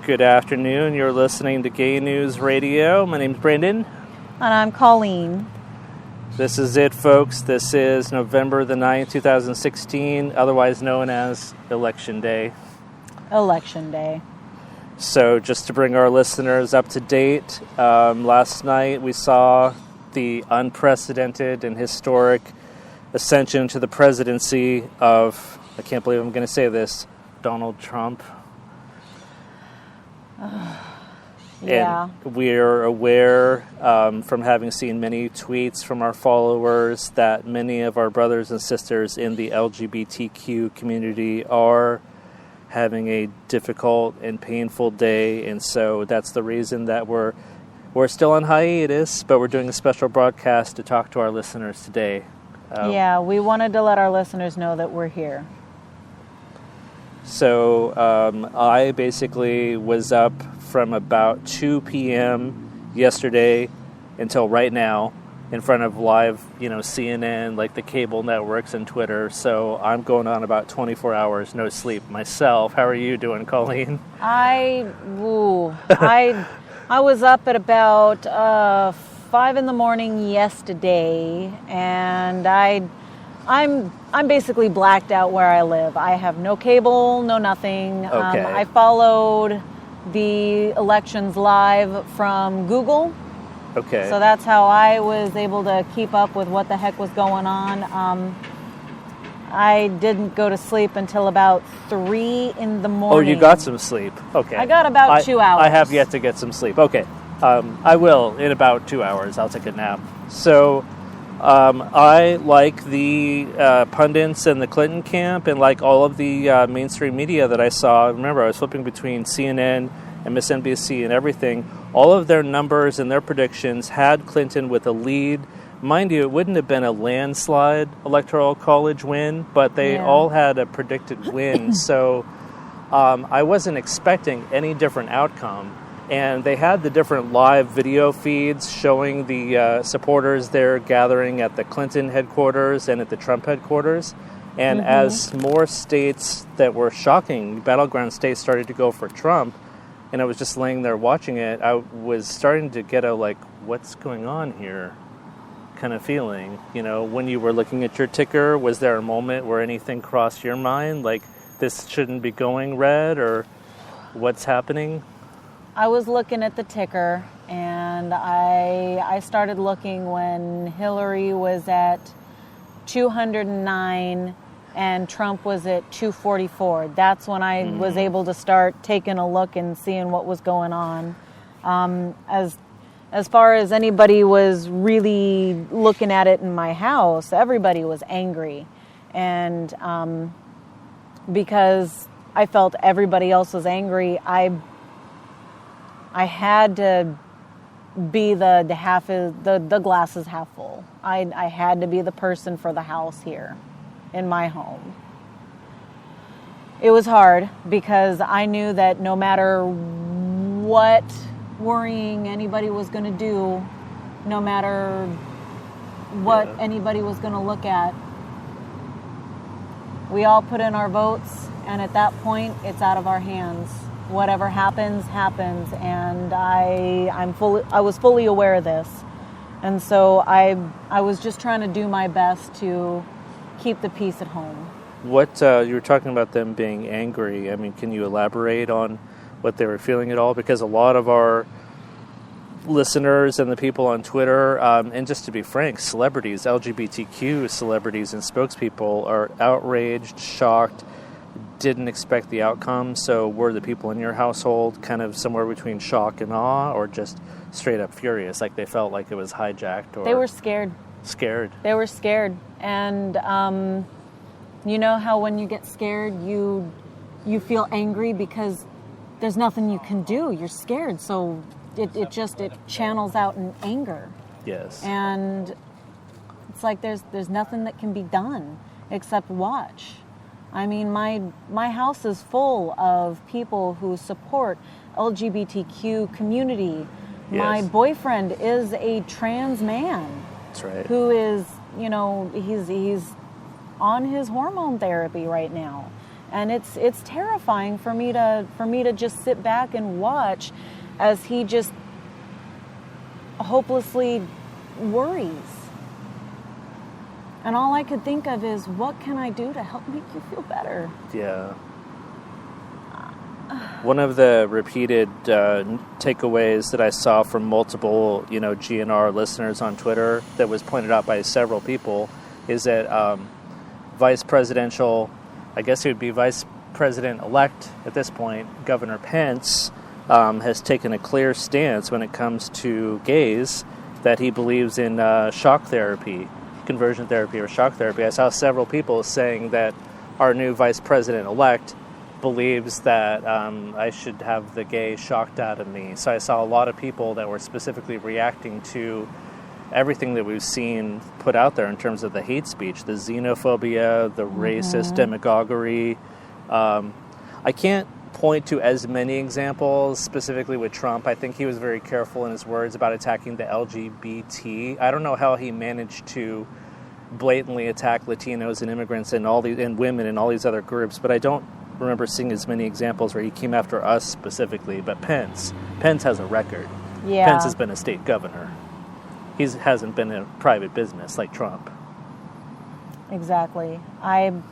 Good afternoon. You're listening to Gay News Radio. My name's Brandon. And I'm Colleen. This is it, folks. This is November the 9th, 2016, otherwise known as Election Day. Election Day. So just to bring our listeners up to date, last night we saw the unprecedented and historic ascension to the presidency of, I can't believe I'm going to say this, Donald Trump. Yeah. And we're aware from having seen many tweets from our followers that many of our brothers and sisters in the LGBTQ community are having a difficult and painful day, and so that's the reason that we're still on hiatus, but we're doing a special broadcast to talk to our listeners today. Yeah, we wanted to let our listeners know that we're here. So I basically was up from about 2 p.m. yesterday until right now in front of live, CNN, like the cable networks and Twitter. So I'm going on about 24 hours, no sleep myself. How are you doing, Colleen? I was up at about 5 in the morning yesterday, and I'm basically blacked out where I live. I have no cable, no nothing. Okay. I followed the elections live from Google. Okay. So that's how I was able to keep up with what the heck was going on. I didn't go to sleep until about 3 in the morning. Oh, you got some sleep. Okay. I got about 2 hours. I have yet to get some sleep. Okay. I will in about 2 hours. I'll take a nap. So I, like the pundits and the Clinton camp and like all of the mainstream media that I saw, remember I was flipping between CNN and MSNBC and everything, all of their numbers and their predictions had Clinton with a lead. Mind you, it wouldn't have been a landslide electoral college win, but they all had a predicted win. So I wasn't expecting any different outcome. And they had the different live video feeds showing the supporters there gathering at the Clinton headquarters and at the Trump headquarters. And as more states that were shocking, battleground states started to go for Trump, and I was just laying there watching it, I was starting to get a, like, what's going on here kind of feeling. When you were looking at your ticker, was there a moment where anything crossed your mind? Like, this shouldn't be going red, or what's happening? I was looking at the ticker, and I started looking when Hillary was at 209 and Trump was at 244. That's when I was able to start taking a look and seeing what was going on. As far as anybody was really looking at it in my house, everybody was angry. And because I felt everybody else was angry, I had to be the glass is half full. I had to be the person for the house here in my home. It was hard because I knew that no matter what worrying anybody was going to do, no matter what anybody was going to look at, we all put in our votes, and at that point, it's out of our hands. Whatever happens, happens, and I was fully aware of this, and so I was just trying to do my best to keep the peace at home. What you were talking about them being angry. I mean, can you elaborate on what they were feeling at all? Because a lot of our listeners and the people on Twitter, and just to be frank, celebrities, LGBTQ celebrities and spokespeople are outraged, shocked, didn't expect the outcome. So were the people in your household kind of somewhere between shock and awe, or just straight up furious, like they felt like it was hijacked? Or they were scared. They were scared. And you know how when you get scared, you feel angry because there's nothing you can do. You're scared, so it channels out in anger. Yes. And it's like there's nothing that can be done except watch. I mean, my house is full of people who support LGBTQ community. Yes. My boyfriend is a trans man. That's right. Who is, he's on his hormone therapy right now. and it's terrifying for me to just sit back and watch as he just hopelessly worries. And all I could think of is, what can I do to help make you feel better? Yeah. One of the repeated takeaways that I saw from multiple, GNR listeners on Twitter that was pointed out by several people is that Vice President-elect at this point, Governor Pence, has taken a clear stance when it comes to gays, that he believes in shock therapy, conversion therapy or shock therapy. I saw several people saying that our new Vice President-elect believes that I should have the gay shocked out of me. So I saw a lot of people that were specifically reacting to everything that we've seen put out there in terms of the hate speech, the xenophobia, the racist demagoguery. I can't point to as many examples specifically with Trump. I think he was very careful in his words about attacking the LGBT. I don't know how he managed to blatantly attack Latinos and immigrants and women and all these other groups, but I don't remember seeing as many examples where he came after us specifically. But Pence has a record. Yeah. Pence has been a state governor. He hasn't been in private business like Trump. Exactly. I'm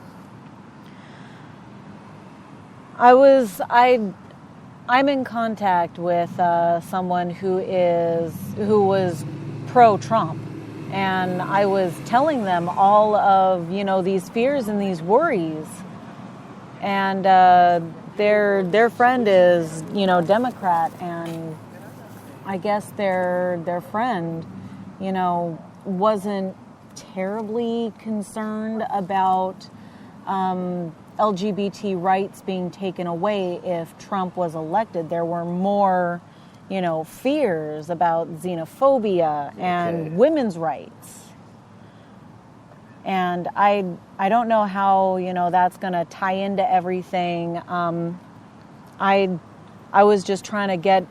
in contact with someone who was pro-Trump, and I was telling them all of these fears and these worries, and their friend is Democrat, and I guess their friend wasn't terribly concerned about LGBT rights being taken away if Trump was elected. There were more, fears about xenophobia and women's rights. And I don't know how, that's going to tie into everything. I was just trying to get,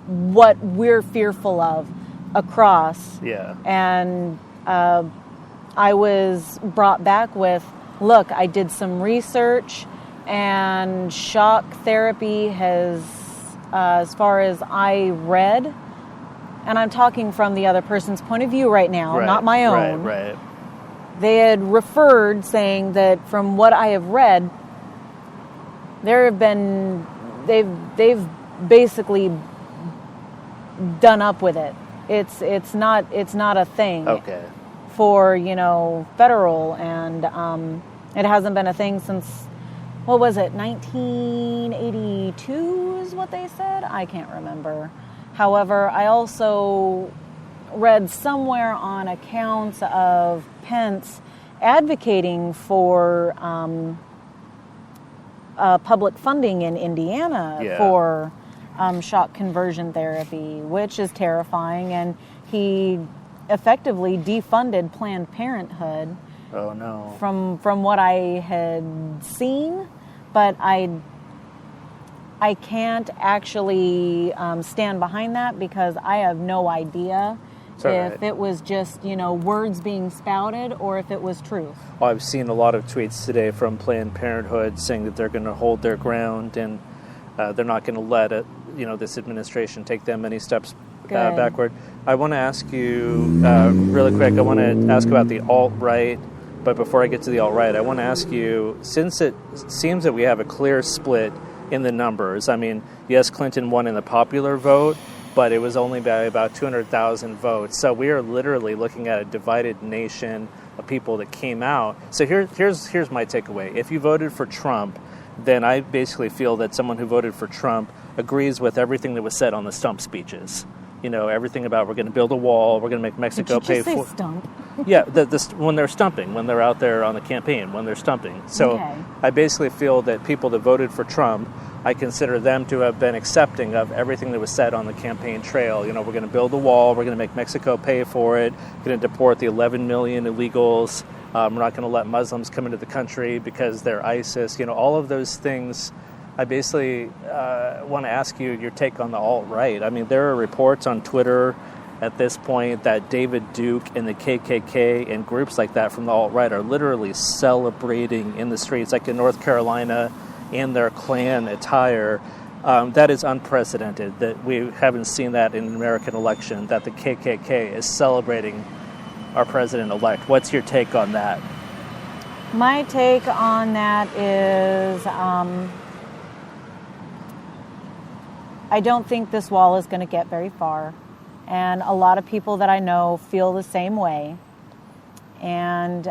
what we're fearful of across. Yeah. And I was brought back with, look, I did some research, and shock therapy has, as far as I read, and I'm talking from the other person's point of view right now, not my own. Right. They had referred, saying that from what I have read, they've basically done up with it. It's not a thing. Okay. For federal, and it hasn't been a thing since, what was it, 1982 is what they said? I can't remember. However, I also read somewhere on accounts of Pence advocating for public funding in Indiana for shock conversion therapy, which is terrifying, and he effectively defunded Planned Parenthood. Oh no! From what I had seen, but I can't actually stand behind that because I have no idea if it was just words being spouted or if it was truth. Well, I've seen a lot of tweets today from Planned Parenthood saying that they're going to hold their ground and they're not going to let this administration take them many steps backward. I want to ask you really quick. I want to ask about the alt-right, but before I get to the alt-right, I want to ask you, since it seems that we have a clear split in the numbers. I mean, yes, Clinton won in the popular vote, but it was only by about 200,000 votes. So we are literally looking at a divided nation of people that came out. So here's my takeaway. If you voted for Trump, then I basically feel that someone who voted for Trump agrees with everything that was said on the stump speeches. Everything about we're going to build a wall, we're going to make Mexico pay for. Stump? Yeah, when they're stumping, when they're out there on the campaign, when they're stumping. So I basically feel that people that voted for Trump, I consider them to have been accepting of everything that was said on the campaign trail. We're going to build a wall, we're going to make Mexico pay for it, we're going to deport the 11 million illegals, we're not going to let Muslims come into the country because they're ISIS. All of those things. I basically want to ask you your take on the alt-right. I mean, there are reports on Twitter at this point that David Duke and the KKK and groups like that from the alt-right are literally celebrating in the streets, like in North Carolina, in their Klan attire. That is unprecedented, that we haven't seen that in an American election, that the KKK is celebrating our president-elect. What's your take on that? My take on that is I don't think this wall is going to get very far. And a lot of people that I know feel the same way. And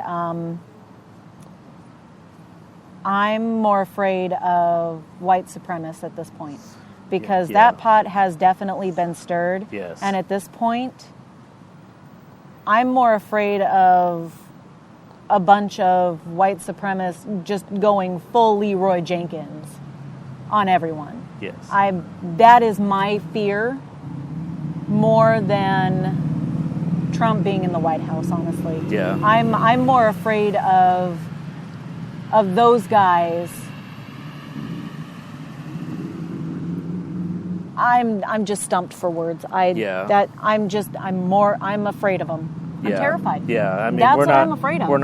I'm more afraid of white supremacists at this point. Because that pot has definitely been stirred. Yes. And at this point, I'm more afraid of a bunch of white supremacists just going full Leroy Jenkins on everyone. Yes. That is my fear more than Trump being in the White House, honestly. Yeah. I'm more afraid of those guys. I'm just stumped for words. I'm afraid of them. I'm terrified. Yeah, I mean, that's what I'm afraid of. We're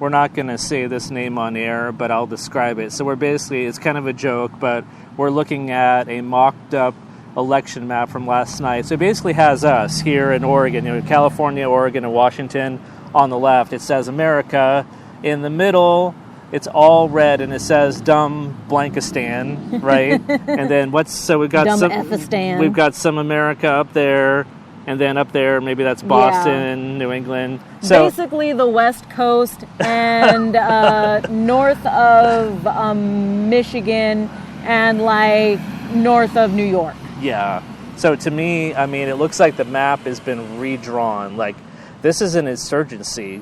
not gonna say this name on air, but I'll describe it. So it's kind of a joke, but we're looking at a mocked up election map from last night. So it basically has us here in Oregon, California, Oregon, and Washington on the left. It says America. In the middle, it's all red, and it says dumb Blankistan, right? And then we've got dumb some Effistan. We've got some America up there. And then up there, maybe that's Boston, New England. So basically the West Coast and north of Michigan and like north of New York. Yeah. So to me, I mean, it looks like the map has been redrawn. Like, this is an insurgency,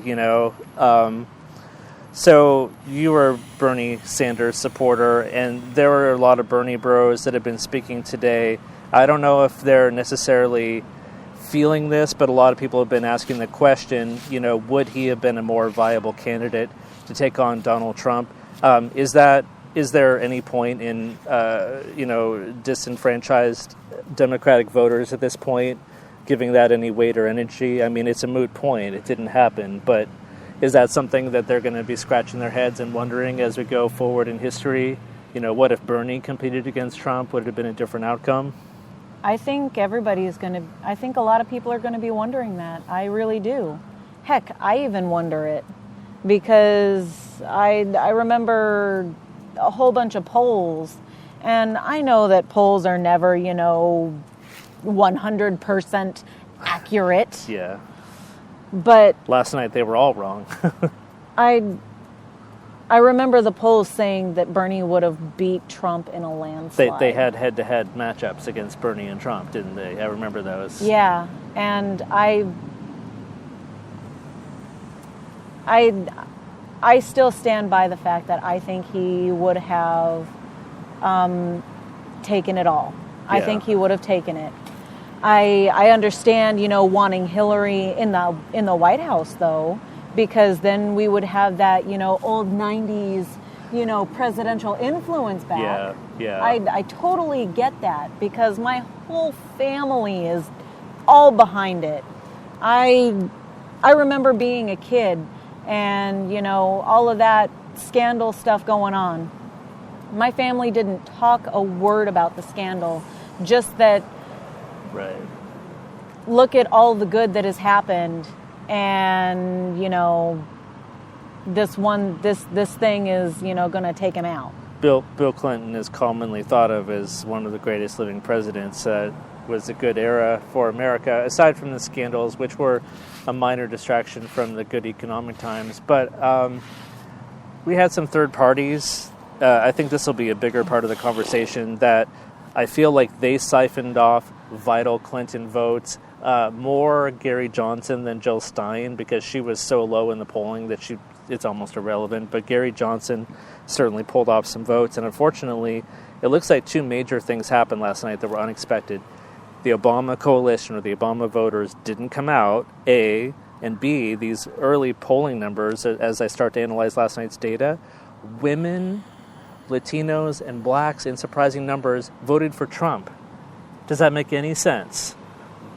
So you were a Bernie Sanders supporter, and there were a lot of Bernie bros that have been speaking today. I don't know if they're necessarily feeling this, but a lot of people have been asking the question, would he have been a more viable candidate to take on Donald Trump? Is there any point in, disenfranchised Democratic voters at this point giving that any weight or energy? I mean, it's a moot point. It didn't happen, but is that something that they're going to be scratching their heads and wondering as we go forward in history? What if Bernie competed against Trump? Would it have been a different outcome? I think a lot of people are going to be wondering that. I really do. Heck, I even wonder it because I remember a whole bunch of polls, and I know that polls are never, 100% accurate. Yeah. But last night they were all wrong. I remember the polls saying that Bernie would have beat Trump in a landslide. They had head-to-head matchups against Bernie and Trump, didn't they? I remember those. Yeah, and I still stand by the fact that I think he would have taken it all. Yeah. I think he would have taken it. I understand, wanting Hillary in the White House, though, because then we would have that, old 90s, presidential influence back. Yeah. I totally get that because my whole family is all behind it. I remember being a kid and, all of that scandal stuff going on. My family didn't talk a word about the scandal, just that right. Look at all the good that has happened. And, this thing is, going to take him out. Bill Clinton is commonly thought of as one of the greatest living presidents. Was a good era for America, aside from the scandals, which were a minor distraction from the good economic times. But we had some third parties. I think this will be a bigger part of the conversation, that I feel like they siphoned off vital Clinton votes. More Gary Johnson than Jill Stein, because she was so low in the polling that it's almost irrelevant. But Gary Johnson certainly pulled off some votes. And unfortunately, it looks like two major things happened last night that were unexpected. The Obama coalition, or the Obama voters, didn't come out, A, and B, these early polling numbers, as I start to analyze last night's data, women, Latinos, and blacks in surprising numbers voted for Trump. Does that make any sense?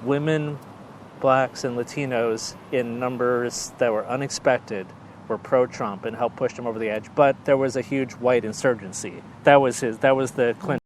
Women, blacks and Latinos in numbers that were unexpected were pro-Trump and helped push him over the edge. But there was a huge white insurgency. That was the Clinton